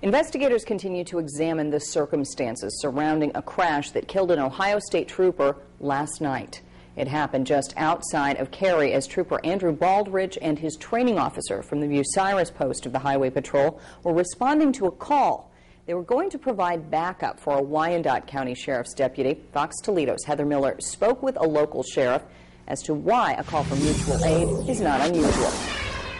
Investigators continue to examine the circumstances surrounding a crash that killed an Ohio State trooper last night. It happened just outside of Carey as Trooper Andrew Baldridge and his training officer from the Bucyrus Post of the Highway Patrol were responding to a call. They were going to provide backup for a Wyandot County Sheriff's deputy. Fox Toledo's Heather Miller spoke with a local sheriff as to why a call for mutual aid is not unusual.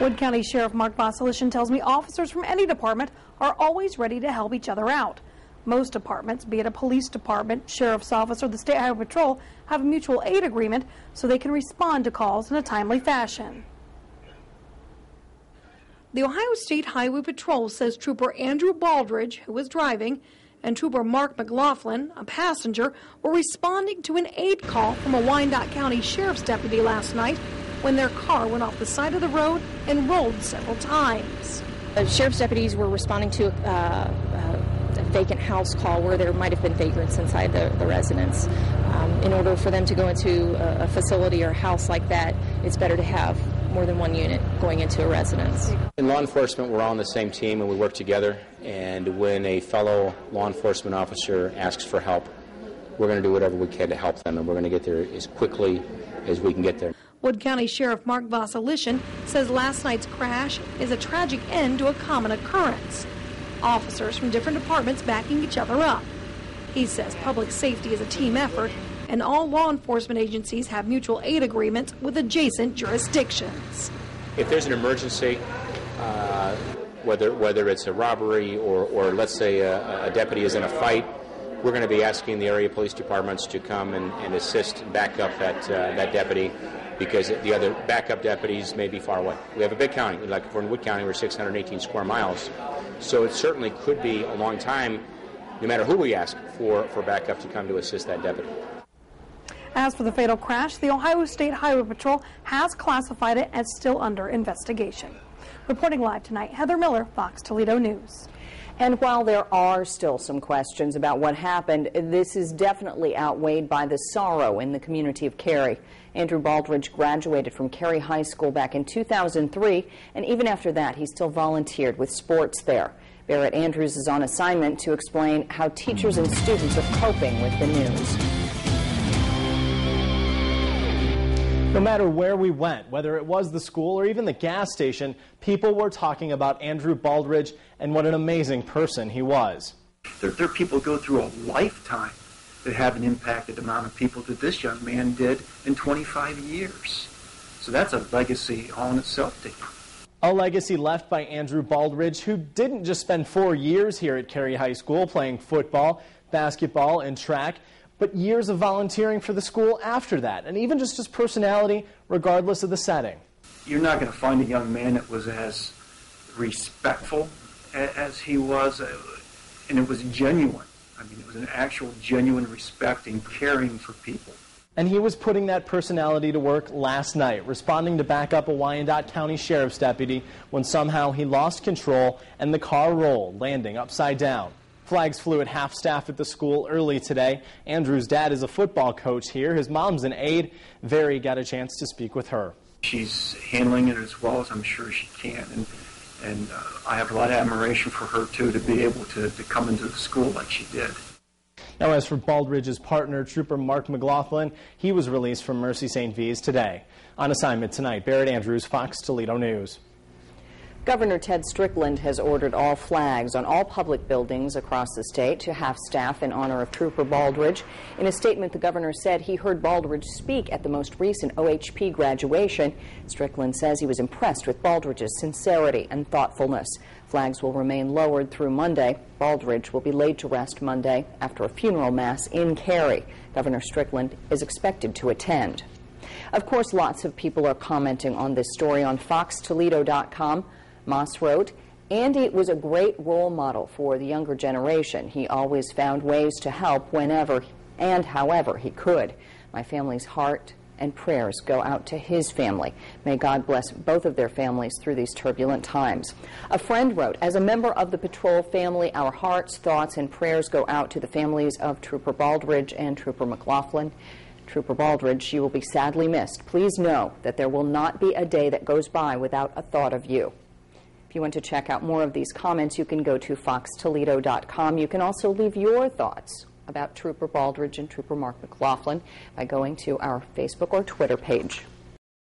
Wood County Sheriff Mark Wasylyshyn tells me officers from any department are always ready to help each other out. Most departments, be it a police department, sheriff's office, or the State Highway Patrol, have a mutual aid agreement so they can respond to calls in a timely fashion. The Ohio State Highway Patrol says Trooper Andrew Baldridge, who was driving, and Trooper Mark Wasylyshyn, a passenger, were responding to an aid call from a Wyandot County Sheriff's deputy last night when their car went off the side of the road and rolled several times. Sheriff's deputies were responding to a vacant house call where there might have been vagrants inside the residence. In order for them to go into a facility or a house like that, it's better to have more than one unit going into a residence. In law enforcement, we're all on the same team and we work together. And when a fellow law enforcement officer asks for help, we're going to do whatever we can to help them, and we're going to get there as quickly as we can get there. Wood County Sheriff Mark Wasylyshyn says last night's crash is a tragic end to a common occurrence. Officers from different departments backing each other up. He says public safety is a team effort, and all law enforcement agencies have mutual aid agreements with adjacent jurisdictions. If there's an emergency, whether it's a robbery or let's say a deputy is in a fight, we're going to be asking the area police departments to come and assist and back up that deputy, because the other backup deputies may be far away. We have a big county. Like if we're in Wood County, we're 618 square miles. So it certainly could be a long time, no matter who we ask for backup to come to assist that deputy. As for the fatal crash, the Ohio State Highway Patrol has classified it as still under investigation. Reporting live tonight, Heather Miller, Fox Toledo News. And while there are still some questions about what happened, this is definitely outweighed by the sorrow in the community of Carey. Andrew Baldridge graduated from Carey High School back in 2003, and even after that, he still volunteered with sports there. Barrett Andrews is on assignment to explain how teachers and students are coping with the news. No matter where we went, whether it was the school or even the gas station, people were talking about Andrew Baldridge and what an amazing person he was. There are people who go through a lifetime that haven't impacted the amount of people that this young man did in 25 years. So that's a legacy all in itself, Dick. A legacy left by Andrew Baldridge, who didn't just spend 4 years here at Carey High School playing football, basketball, and track, but years of volunteering for the school after that, and even just his personality, regardless of the setting. You're not going to find a young man that was as respectful as he was, and it was genuine. I mean, it was an actual genuine respect and caring for people. And he was putting that personality to work last night, responding to back up a Wyandot County Sheriff's deputy when somehow he lost control and the car rolled, landing upside down. Flags flew at half-staff at the school early today. Andrew's dad is a football coach here. His mom's an aide. Very got a chance to speak with her. She's handling it as well as I'm sure she can, and I have a lot of admiration for her, too, to be able to come into the school like she did. Now, as for Baldridge's partner, Trooper Mark Wasylyshyn, he was released from Mercy St. V's today. On assignment tonight, Barrett Andrews, Fox Toledo News. Governor Ted Strickland has ordered all flags on all public buildings across the state to half-staff in honor of Trooper Baldridge. In a statement, the governor said he heard Baldridge speak at the most recent OHP graduation. Strickland says he was impressed with Baldridge's sincerity and thoughtfulness. Flags will remain lowered through Monday. Baldridge will be laid to rest Monday after a funeral mass in Carey. Governor Strickland is expected to attend. Of course, lots of people are commenting on this story on FoxToledo.com. Moss wrote, "Andy was a great role model for the younger generation. He always found ways to help whenever and however he could. My family's heart and prayers go out to his family. May God bless both of their families through these turbulent times." A friend wrote, "As a member of the patrol family, our hearts, thoughts, and prayers go out to the families of Trooper Baldridge and Trooper Wasylyshyn. Trooper Baldridge, you will be sadly missed. Please know that there will not be a day that goes by without a thought of you." If you want to check out more of these comments, you can go to foxtoledo.com. You can also leave your thoughts about Trooper Baldridge and Trooper Mark McLaughlin by going to our Facebook or Twitter page.